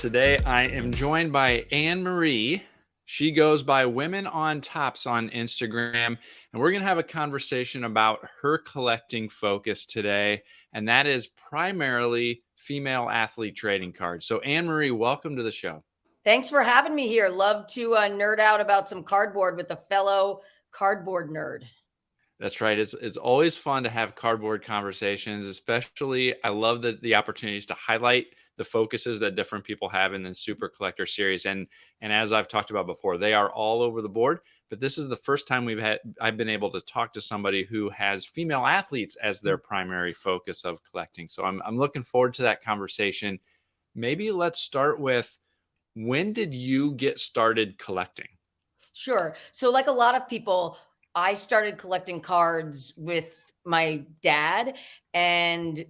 Today I am joined by Annemarie. She goes by Women on Tops on Instagram, and we're going to have a conversation about her collecting focus today, and that is primarily female athlete trading cards. So Annemarie, welcome to the show. Thanks for having me here. Love to nerd out about some cardboard with a fellow cardboard nerd. That's right. It's always fun to have cardboard conversations, especially I love the opportunities to highlight the focuses that different people have in the Super Collector series. And as I've talked about before, they are all over the board. But this is the first time I've been able to talk to somebody who has female athletes as their primary focus of collecting. So I'm looking forward to that conversation. Maybe let's start with, when did you get started collecting? Sure. So like a lot of people, I started collecting cards with my dad and,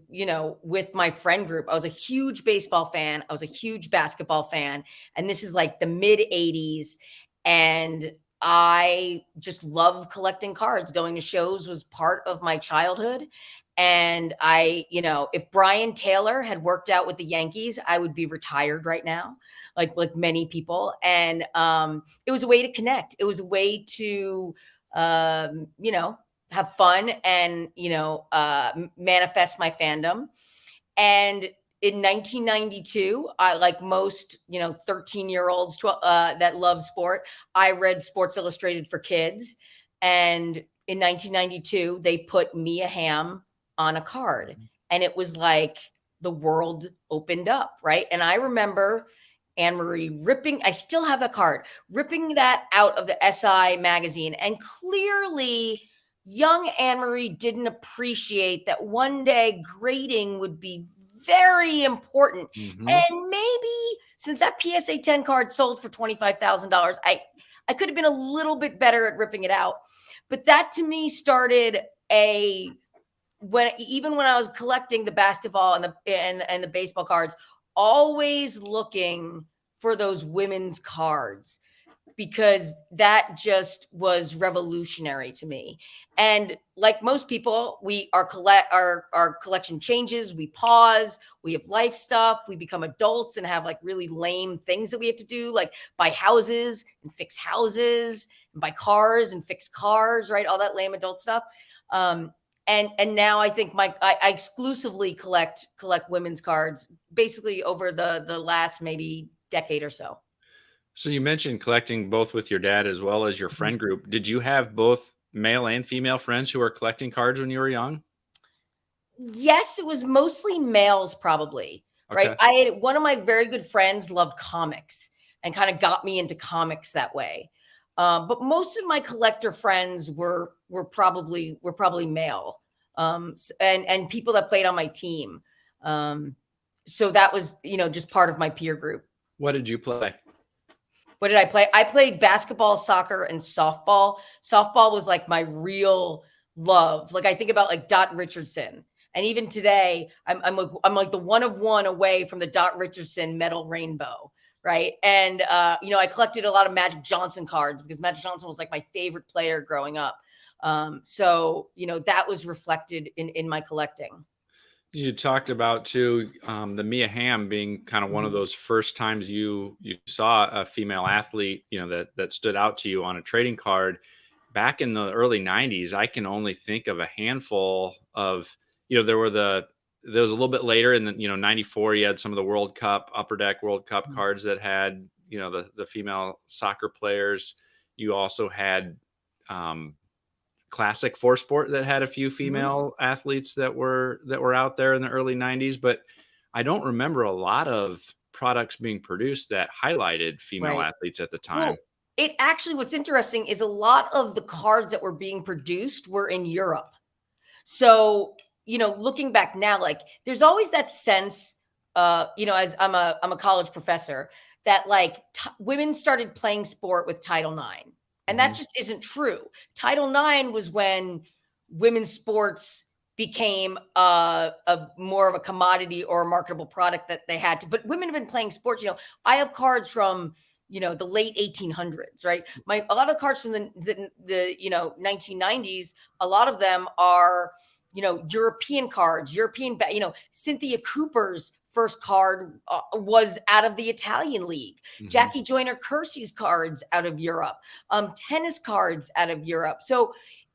with my friend group. I was a huge baseball fan. I was a huge basketball fan. And this is like the mid 80s. And I just love collecting cards. Going to shows was part of my childhood. And if Brian Taylor had worked out with the Yankees, I would be retired right now, like many people. And it was a way to connect. It was a way to, have fun and, manifest my fandom. And in 1992, I, like most, 13-year-olds that love sport, I read Sports Illustrated for Kids. And in 1992, they put Mia Hamm on a card. And it was like the world opened up, right? And I remember Annemarie I still have the card, ripping that out of the SI magazine. And clearly, young Annemarie didn't appreciate that one day grading would be very important. Mm-hmm. And maybe since that PSA 10 card sold for $25,000, I could have been a little bit better at ripping it out. But that to me started when I was collecting the basketball and the baseball cards, always looking for those women's cards, because that just was revolutionary to me. And like most people, our collection changes, we pause, we have life stuff, we become adults and have like really lame things that we have to do, like buy houses and fix houses, and buy cars and fix cars, right? All that lame adult stuff. And now I think I exclusively collect women's cards, basically over the last maybe decade or so. So you mentioned collecting both with your dad as well as your friend group. Did you have both male and female friends who were collecting cards when you were young? Yes, it was mostly males, probably. Okay. Right. I had one of my very good friends loved comics and kind of got me into comics that way. But most of my collector friends were probably male, and people that played on my team. So that was, just part of my peer group. What did you play? What did I play? I played basketball, soccer, and softball. Softball was like my real love. Like I think about like Dot Richardson. And even today, I'm like the one of one away from the Dot Richardson medal rainbow. Right. And, I collected a lot of Magic Johnson cards because Magic Johnson was like my favorite player growing up. So that was reflected in my collecting. You talked about too, the Mia Hamm being kind of one of those first times you saw a female athlete, that stood out to you on a trading card. Back in the early 90s, I can only think of a handful of, there was a little bit later in the, 94, you had some of the World Cup, Upper Deck World Cup cards that had, the female soccer players. You also had Classic for Sport that had a few female athletes that were out there in the early 90s, but I don't remember a lot of products being produced that highlighted female athletes at the time. Well, what's interesting is a lot of the cards that were being produced were in Europe. So, looking back now, like there's always that sense, as I'm a college professor, that like women started playing sport with Title IX. And that just isn't true. Title IX was when women's sports became a more of a commodity or a marketable product that they had to. But women have been playing sports. I have cards from the late 1800s, right? A lot of cards from the 1990s. A lot of them are European cards, Cynthia Cooper's first card was out of the Italian league. Jackie Joyner Kersey's cards out of Europe. Tennis cards out of Europe. So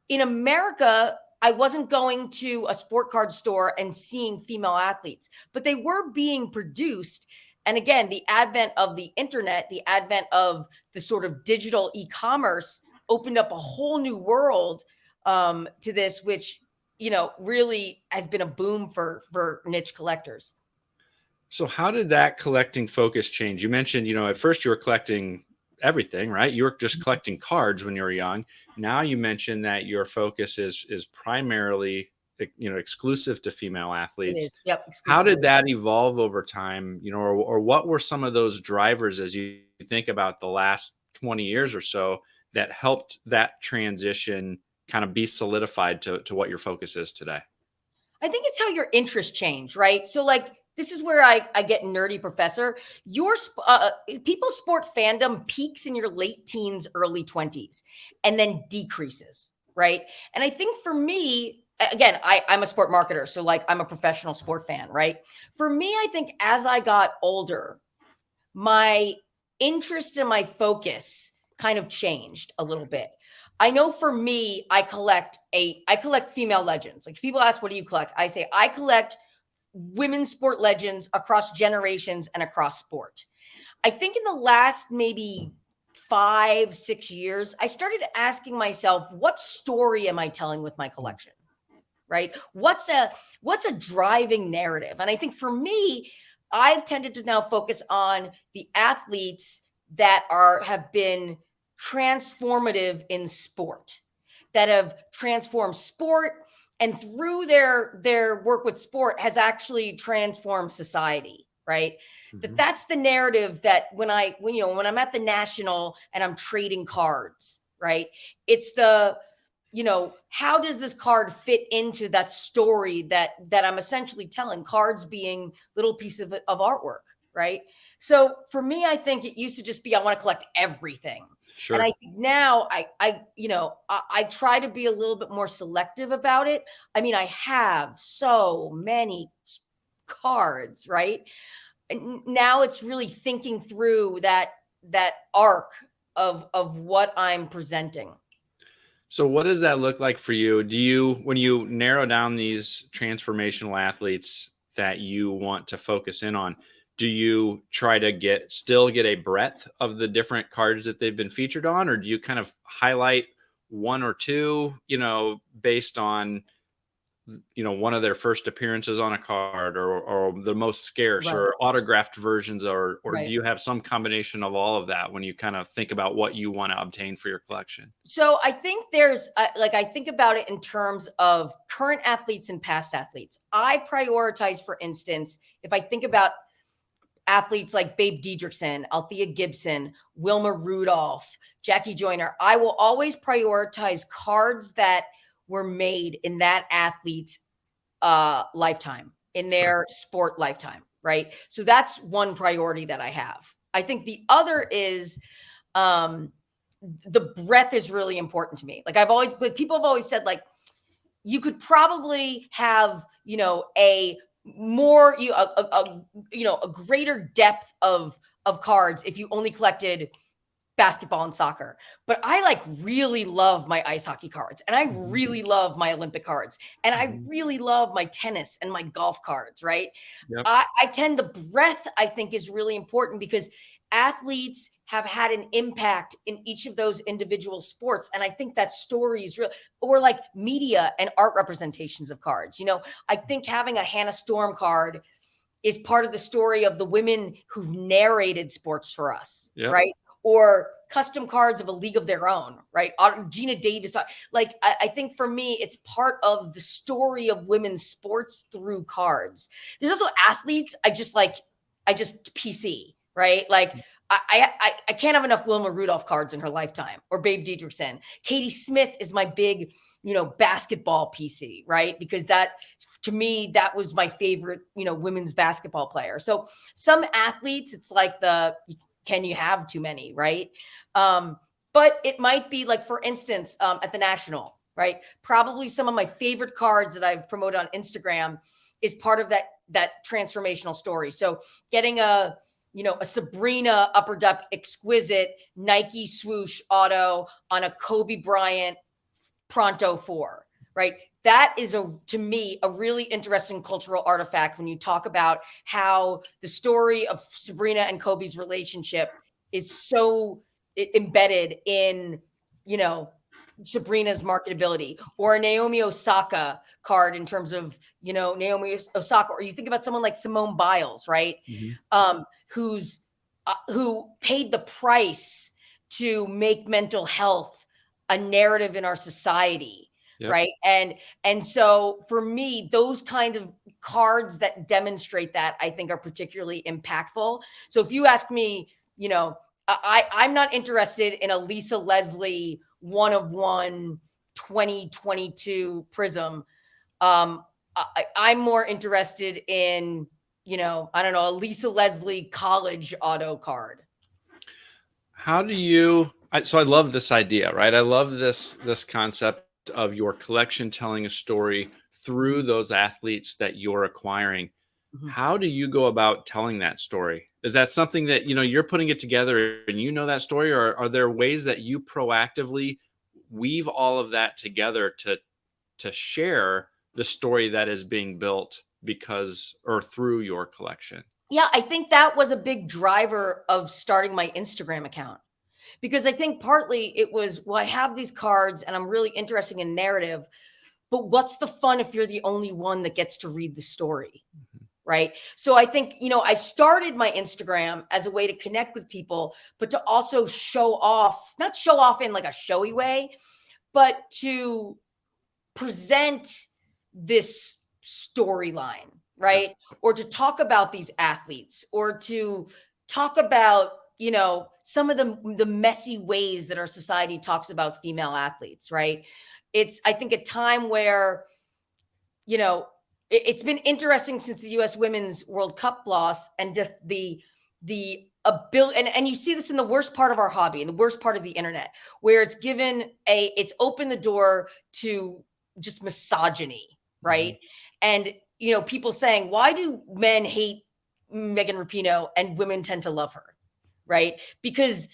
in America, I wasn't going to a sport card store and seeing female athletes, but they were being produced. And again, the advent of the internet, the advent of the sort of digital e-commerce opened up a whole new world to this, which, really has been a boom for niche collectors. So how did that collecting focus change? You mentioned, at first you were collecting everything, right? You were just collecting cards when you were young. Now you mentioned that your focus is primarily, exclusive to female It athletes. is. Yep. How did Exclusively. that evolve over time? Or what were some of those drivers as you think about the last 20 years or so that helped that transition kind of be solidified to what your focus is today? I think it's how your interests change, right? So, like, this is where I get nerdy, professor. People's sport fandom peaks in your late teens, early 20s, and then decreases, right? And I think for me, again, I'm a sport marketer, so like I'm a professional sport fan, right? For me, I think as I got older, my interest and my focus kind of changed a little bit. I know for me, I collect female legends. Like, if people ask, what do you collect? I say I collect women's sport legends across generations and across sport. I think in the last maybe 5-6 years, I started asking myself, what story am I telling with my collection? Right? What's a driving narrative? And I think for me, I've tended to now focus on the athletes that have been transformative in sport, that have transformed sport, and through their work with sport has actually transformed society, right? That's the narrative that when I'm at the national and I'm trading cards, right? It's how does this card fit into that story that I'm essentially telling, cards being little pieces of artwork, right? So for me, I think it used to just be, I want to collect everything. Sure. And I think now I try to be a little bit more selective about it. I mean, I have so many cards, right? And now it's really thinking through that arc of what I'm presenting. So what does that look like for you? When you narrow down these transformational athletes that you want to focus in on, do you try to still get a breadth of the different cards that they've been featured on, or do you kind of highlight one or two, based on, one of their first appearances on a card, or the most scarce, Right. or autographed versions, or Right. do you have some combination of all of that when you kind of think about what you want to obtain for your collection? So I think there's I think about it in terms of current athletes and past athletes. I prioritize, for instance, if I think about athletes like Babe Didrikson, Althea Gibson, Wilma Rudolph, Jackie Joyner, I will always prioritize cards that were made in that athlete's lifetime, in their sport lifetime, right? So that's one priority that I have. I think the other is the breadth is really important to me. Like, people have always said, like, you could probably have, a more, a greater depth of cards if you only collected basketball and soccer. But I really love my ice hockey cards, and I really love my Olympic cards, and I really love my tennis and my golf cards, right? Yep. I tend, the breadth, I think, is really important because athletes have had an impact in each of those individual sports. And I think that story is real, or like media and art representations of cards. I think having a Hannah Storm card is part of the story of the women who've narrated sports for us, Yep. right? Or custom cards of A League of Their Own, right? Gina Davis. I think for me, it's part of the story of women's sports through cards. There's also athletes I just PC, right? Like, I can't have enough Wilma Rudolph cards in her lifetime, or Babe Didrikson. Katie Smith is my big, basketball PC, right? Because to me, that was my favorite, women's basketball player. So some athletes, it's like can you have too many, right? But it might be like, for instance, at the National, right? Probably some of my favorite cards that I've promoted on Instagram is part of transformational story. So getting a Sabrina Upper Deck Exquisite Nike swoosh auto on a Kobe Bryant Pronto 4, right? That is, to me, a really interesting cultural artifact when you talk about how the story of Sabrina and Kobe's relationship is so embedded in, Sabrina's marketability, or a Naomi Osaka card in terms of, Naomi Osaka, or you think about someone like Simone Biles, right? Mm-hmm. Who paid the price to make mental health a narrative in our society. Yep. Right. And so for me, those kind of cards that demonstrate that, I think, are particularly impactful. So if you ask me, I'm not interested in a Lisa Leslie 1 of 1 2022 Prism. I'm more interested in, I don't know, a Lisa Leslie college auto card. How do you? So I love this idea, right? I love this concept of your collection telling a story through those athletes that you're acquiring. Mm-hmm. How do you go about telling that story? Is that something that you're putting it together and that story, or are there ways that you proactively weave all of that together to share the story that is being built because or through your collection? Yeah, I think that was a big driver of starting my Instagram account, because I think partly it was, well, I have these cards and I'm really interested in narrative, but what's the fun if you're the only one that gets to read the story? Mm-hmm. Right. So I think, I started my Instagram as a way to connect with people, but to also show off, not show off in like a showy way, but to present this storyline, right? Yeah. Or to talk about these athletes, or to talk about, some of the messy ways that our society talks about female athletes, right? It's, I think, a time where, it's been interesting since the U.S. Women's World Cup loss, and just the ability, and you see this in the worst part of our hobby, in the worst part of the internet, where it's opened the door to just misogyny, right? Mm-hmm. And people saying, why do men hate Megan Rapinoe and women tend to love her, right? Because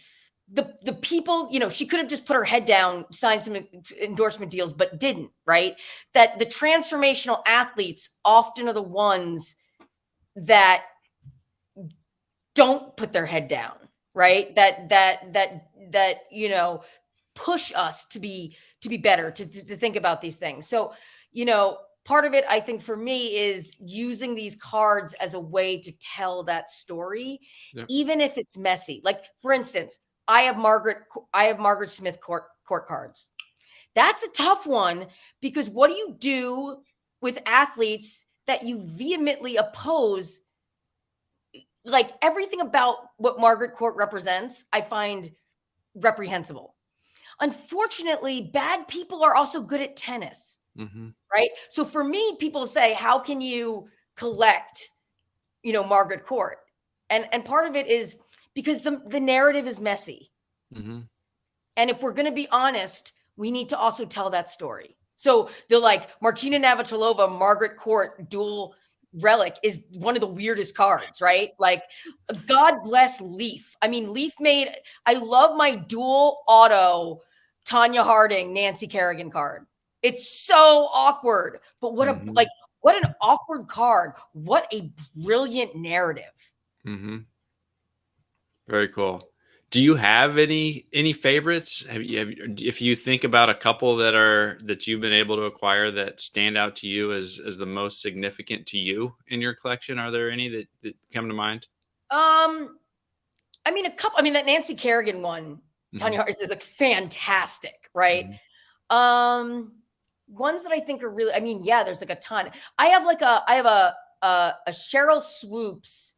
the people, she could have just put her head down, signed some endorsement deals, but didn't, right? That the transformational athletes often are the ones that don't put their head down, right? That push us to be better, to think about these things. So, part of it, I think, for me, is using these cards as a way to tell that story, Yep. even if it's messy. Like, for instance, I have Margaret Smith court cards. That's a tough one, because what do you do with athletes that you vehemently oppose? Like, everything about what Margaret Court represents, I find reprehensible. Unfortunately, bad people are also good at tennis. Mm-hmm. Right. So for me, people say, how can you collect, Margaret Court? And part of it is because the narrative is messy. Mm-hmm. And if we're going to be honest, we need to also tell that story. So they're like, Martina Navratilova, Margaret Court dual relic is one of the weirdest cards, right? Like, God bless Leaf. I mean, I love my dual auto Tanya Harding, Nancy Kerrigan card. It's so awkward, but what an awkward card. What a brilliant narrative. Mm-hmm. Very cool. Do you have any favorites? If you think about a couple that you've been able to acquire that stand out to you as the most significant to you in your collection, are there any that come to mind? I mean, a couple. I mean, that Nancy Kerrigan one, Tanya Hart, is like fantastic, right? Mm-hmm. Ones that I think are really, I mean, yeah, there's like a ton. I have a Cheryl Swoops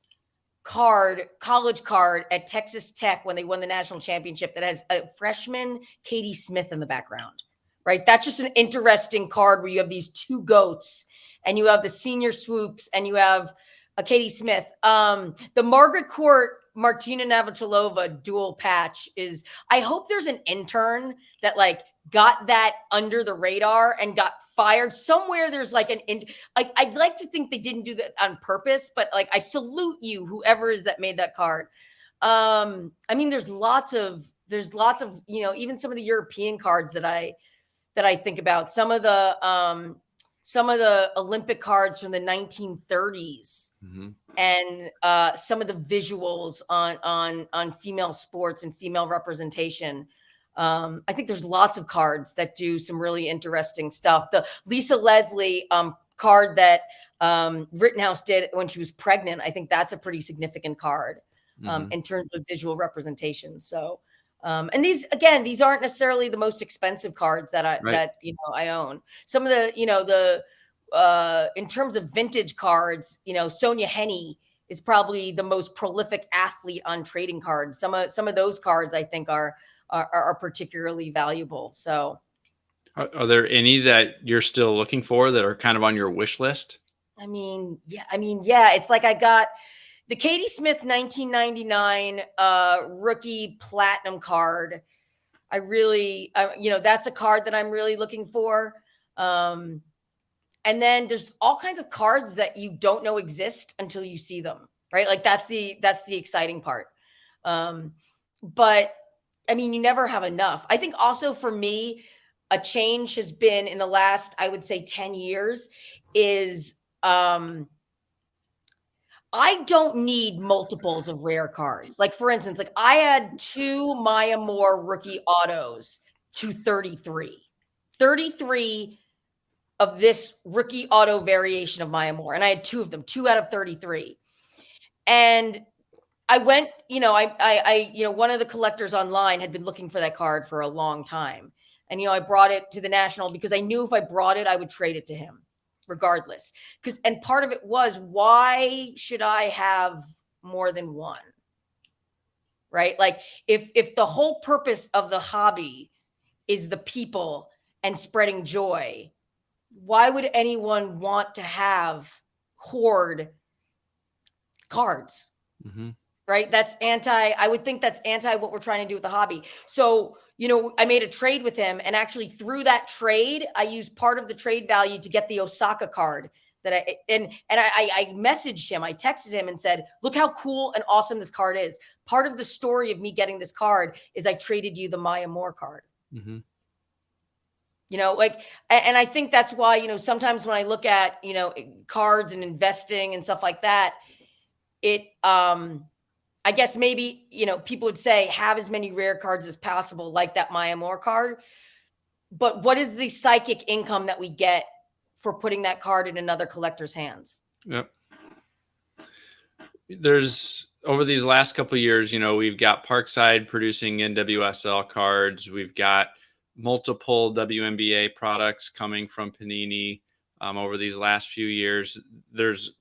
college card at Texas Tech when they won the national championship that has a freshman Katie Smith in the background, right? That's just an interesting card where you have these two goats, and you have the senior Swoops, and you have a Katie Smith. The Margaret Court Martina Navratilova dual patch is, I hope there's an intern that like got that under the radar and got fired somewhere. There's like I'd like to think they didn't do that on purpose, but like, I salute you, whoever is that made that card. I mean, there's lots of, even some of the European cards that I think about, some of the Olympic cards from the 1930s. Mm-hmm. And some of the visuals on female sports and female representation. I think there's lots of cards that do some really interesting stuff. The Lisa Leslie card that Rittenhouse did when she was pregnant, I think that's a pretty significant card in terms of visual representation. So, and these aren't necessarily the most expensive cards that I own. Some of the in terms of vintage cards, Sonia Henney is probably the most prolific athlete on trading cards. Some of those cards I think are particularly valuable. So, are there any that you're still looking for that are kind of on your wish list? I mean, yeah. It's like I got the Katie Smith 1999 rookie platinum card. I really, that's a card that I'm really looking for. And then there's all kinds of cards that you don't know exist until you see them, right? Like that's the exciting part. But I mean, you never have enough. I think also for me, a change has been in the last, I would say 10 years is, I don't need multiples of rare cards. Like for instance, like I had 2 Maya Moore rookie autos to 33 of this rookie auto variation of Maya Moore. And I had 2 of them, 2 out of 33. And I went, one of the collectors online had been looking for that card for a long time. And, I brought it to the National because I knew if I brought it, I would trade it to him regardless. And part of it was, why should I have more than one? Right? Like if the whole purpose of the hobby is the people and spreading joy, why would anyone want to hoard cards? Mm-hmm. Right? I would think that's anti what we're trying to do with the hobby. So, I made a trade with him, and actually through that trade, I used part of the trade value to get the Osaka card that I messaged him. I texted him and said, look how cool and awesome this card is. Part of the story of me getting this card is I traded you the Maya Moore card. Mm-hmm. And I think that's why, sometimes when I look at, cards and investing and stuff like that, I guess maybe, people would say have as many rare cards as possible, like that Maya Moore card. But what is the psychic income that we get for putting that card in another collector's hands? Yep. There's, over these last couple of years, we've got Parkside producing NWSL cards. We've got multiple WNBA products coming from Panini. Over these last few years, there's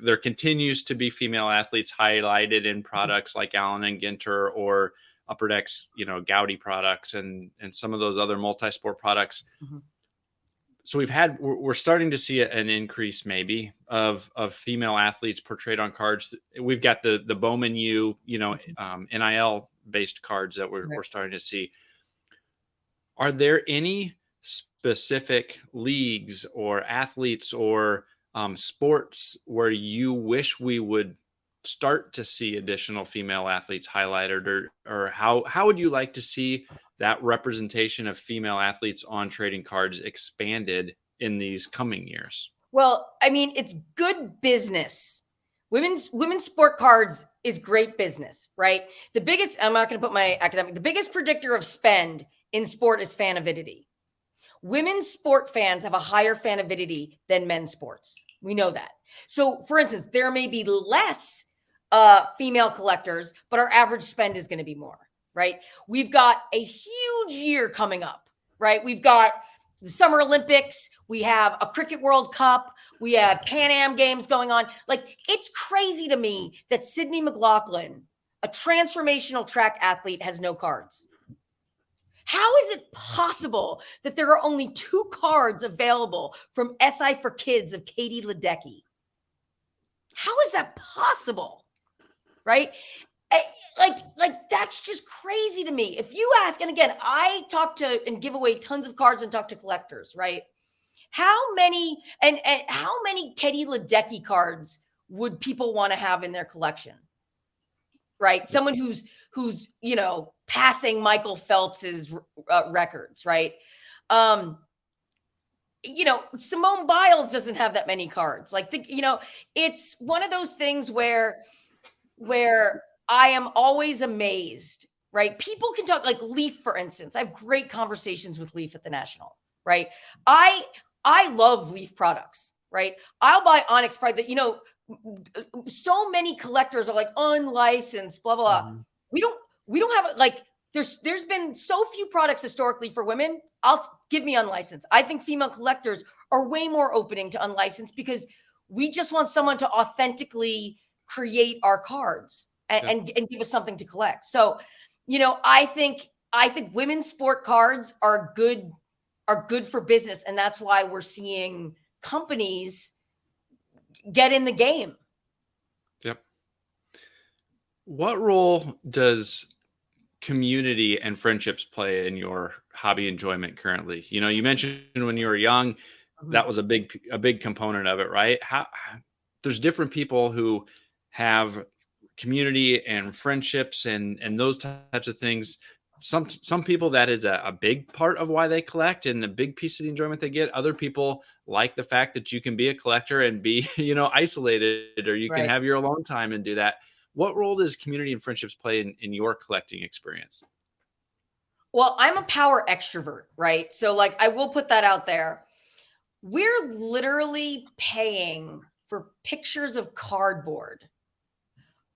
there continues to be female athletes highlighted in products like Allen and Ginter or Upper Deck's, Gaudy products and some of those other multi-sport products. Mm-hmm. So we're starting to see an increase maybe of female athletes portrayed on cards. We've got the Bowman U, NIL based cards that we're starting to see. Are there any specific leagues or athletes or sports where you wish we would start to see additional female athletes highlighted, or how would you like to see that representation of female athletes on trading cards expanded in these coming years? Well, I mean, it's good business. Women's sport cards is great business, right? The biggest predictor of spend in sport is fan avidity. Women's sport fans have a higher fan avidity than men's sports. We know that. So, for instance, there may be less female collectors, but our average spend is going to be more, right? We've got a huge year coming up, right? We've got the Summer Olympics. We have a Cricket World Cup. We have Pan Am Games going on. Like, it's crazy to me that Sydney McLaughlin, a transformational track athlete, has no cards. How is it possible that there are only 2 cards available from SI for Kids of Katie Ledecky? How is that possible? Right? like that's just crazy to me. If you ask, and again, I talk to and give away tons of cards and talk to collectors, right? How many and how many Teddy Ledecky cards would people want to have in their collection? Right? Someone who's passing Michael Phelps's records, right? Simone Biles doesn't have that many cards. Like, it's one of those things where I am always amazed, right? People can talk, like Leaf, for instance. I have great conversations with Leaf at the National, right? I love Leaf products, right? I'll buy Onyx Pride that, so many collectors are like unlicensed, blah, blah, blah. Mhm. We don't have like, there's been so few products historically for women. Give me unlicensed. I think female collectors are way more opening to unlicensed because we just want someone to authentically create our cards and give us something to collect. So, I think women's sport cards are good for business, and that's why we're seeing companies get in the game. Yep. What role does community and friendships play in your hobby enjoyment currently? You mentioned when you were young, Mhm. that was a big component of it, right? How there's different people who have community and friendships and those types of things. Some people, that is a big part of why they collect and a big piece of the enjoyment they get. Other people like the fact that you can be a collector and be isolated, or you can Right. have your alone time and do that. What role does community and friendships play in your collecting experience? Well, I'm a power extrovert, right? So, like, I will put that out there. We're literally paying for pictures of cardboard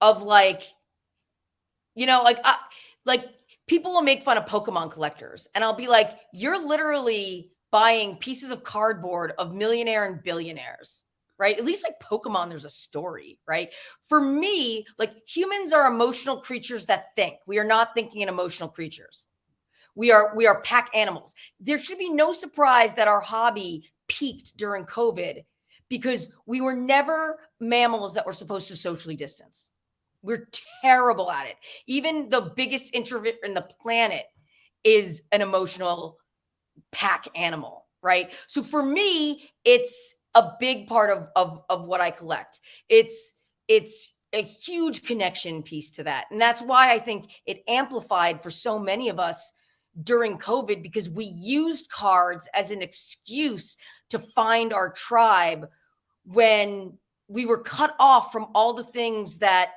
of like people will make fun of Pokemon collectors, and I'll be like, you're literally buying pieces of cardboard of millionaire and billionaires, right? At least like Pokemon, there's a story, right? For me, like, humans are emotional creatures that think. We are not thinking and emotional creatures. We are pack animals. There should be no surprise that our hobby peaked during COVID because we were never mammals that were supposed to socially distance. We're terrible at it. Even the biggest introvert in the planet is an emotional pack animal, right? So for me, it's a big part of what I collect. It's a huge connection piece to that. And that's why I think it amplified for so many of us during COVID, because we used cards as an excuse to find our tribe when we were cut off from all the things that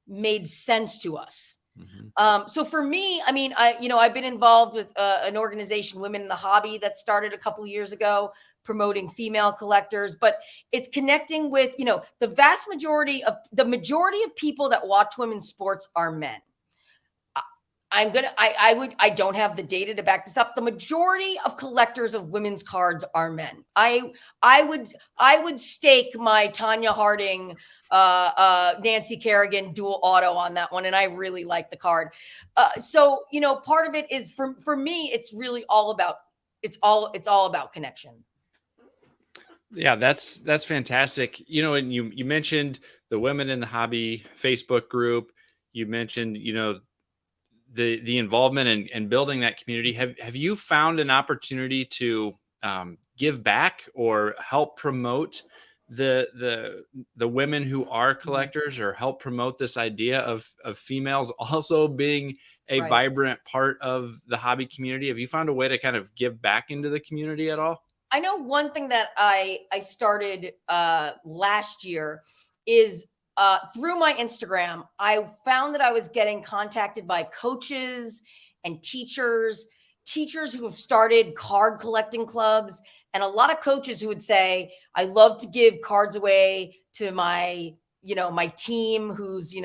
made sense to us. Mhm. So for me, I mean, I've been involved with an organization, Women in the Hobby, that started a couple of years ago, promoting female collectors. But it's connecting with, the majority of people that watch women's sports are men. I don't have the data to back this up. The majority of collectors of women's cards are men. I would stake my Tanya Harding, Nancy Kerrigan dual auto on that one, and I really like the card. So part of it is for me, it's really all about connection. Yeah, that's fantastic. And you mentioned the Women in the Hobby Facebook group. You mentioned, the involvement and building that community. Have you found an opportunity to give back or help promote the women who are Mhm. collectors, or help promote this idea of females also being a Right. vibrant part of the hobby community? Have you found a way to kind of give back into the community at all? I know one thing that I started last year is through my Instagram. I found that I was getting contacted by coaches and teachers who have started card collecting clubs, and a lot of coaches who would say, "I love to give cards away to my team who's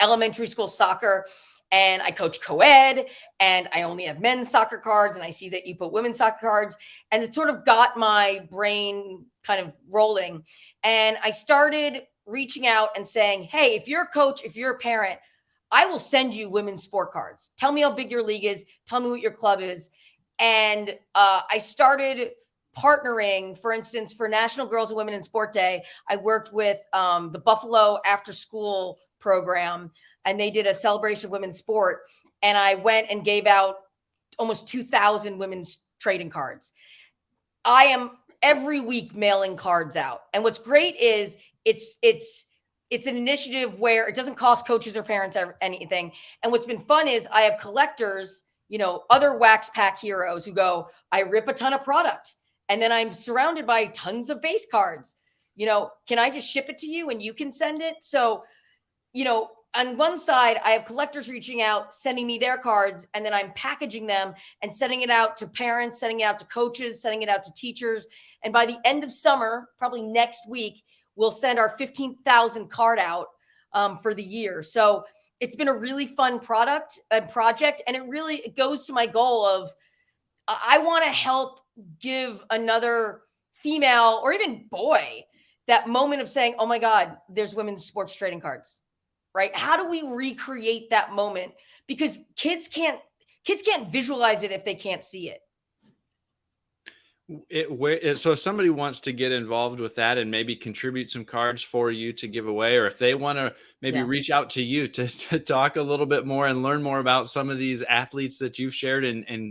elementary school soccer, and I coach co-ed, and I only have men's soccer cards, and I see that you put women's soccer cards." And it sort of got my brain kind of rolling. And I started reaching out and saying, hey, if you're a coach, if you're a parent, I will send you women's sport cards. Tell me how big your league is. Tell me what your club is. And I started partnering, for instance, for National Girls and Women in Sport Day. I worked with the Buffalo After School program and they did a celebration of women's sport. And I went and gave out almost 2,000 women's trading cards. I am every week mailing cards out. And what's great is it's an initiative where it doesn't cost coaches or parents anything. And what's been fun is I have collectors, other Wax Pack heroes who go, I rip a ton of product. And then I'm surrounded by tons of base cards. Can I just ship it to you and you can send it? So, on one side, I have collectors reaching out, sending me their cards, and then I'm packaging them and sending it out to parents, sending it out to coaches, sending it out to teachers. And by the end of summer, probably next week, we'll send our 15,000 card out for the year. So it's been a really fun project, and it goes to my goal of I want to help give another female or even boy that moment of saying, oh my God, there's women's sports trading cards. Right? How do we recreate that moment? Because kids can't visualize it if they can't see it. So if somebody wants to get involved with that and maybe contribute some cards for you to give away, or if they want to maybe reach out to you to talk a little bit more and learn more about some of these athletes that you've shared and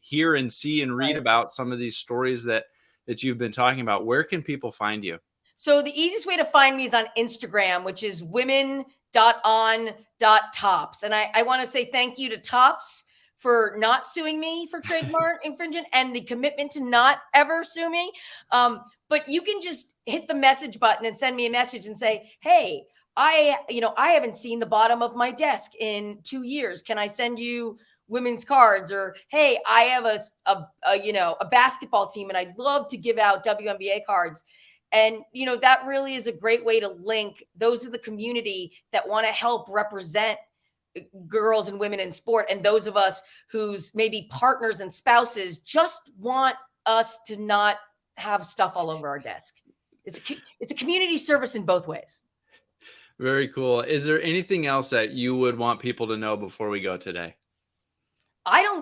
hear and see and read about some of these stories that you've been talking about, where can people find you? So the easiest way to find me is on Instagram, which is women.on.tops. And I want to say thank you to Tops for not suing me for trademark infringement and the commitment to not ever sue me. But you can just hit the message button and send me a message and say, hey, I haven't seen the bottom of my desk in 2 years. Can I send you women's cards? Or, hey, I have a basketball team and I'd love to give out WNBA cards. And, that really is a great way to link. Those are the community that want to help represent girls and women in sport. And those of us whose maybe partners and spouses just want us to not have stuff all over our desk. It's a community service in both ways. Very cool. Is there anything else that you would want people to know before we go today? I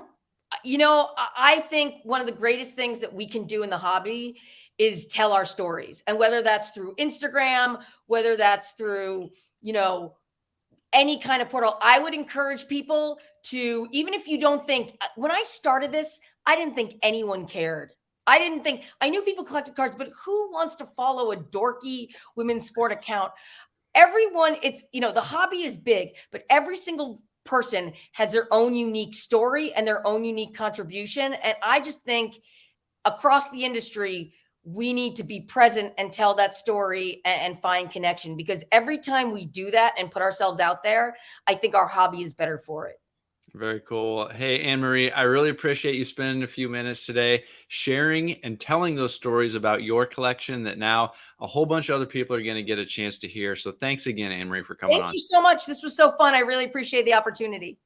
think one of the greatest things that we can do in the hobby is tell our stories. And whether that's through Instagram, whether that's through, any kind of portal, I would encourage people to, even if you don't think, when I started this, I didn't think anyone cared. I knew people collected cards, but who wants to follow a dorky women's sport account? Everyone, the hobby is big, but every single person has their own unique story and their own unique contribution. And I just think across the industry, we need to be present and tell that story and find connection, because every time we do that and put ourselves out there, I think our hobby is better for it. Very cool. Hey, Annemarie, I really appreciate you spending a few minutes today sharing and telling those stories about your collection that now a whole bunch of other people are going to get a chance to hear. So thanks again, Annemarie, for coming on. Thank you so much. This was so fun. I really appreciate the opportunity.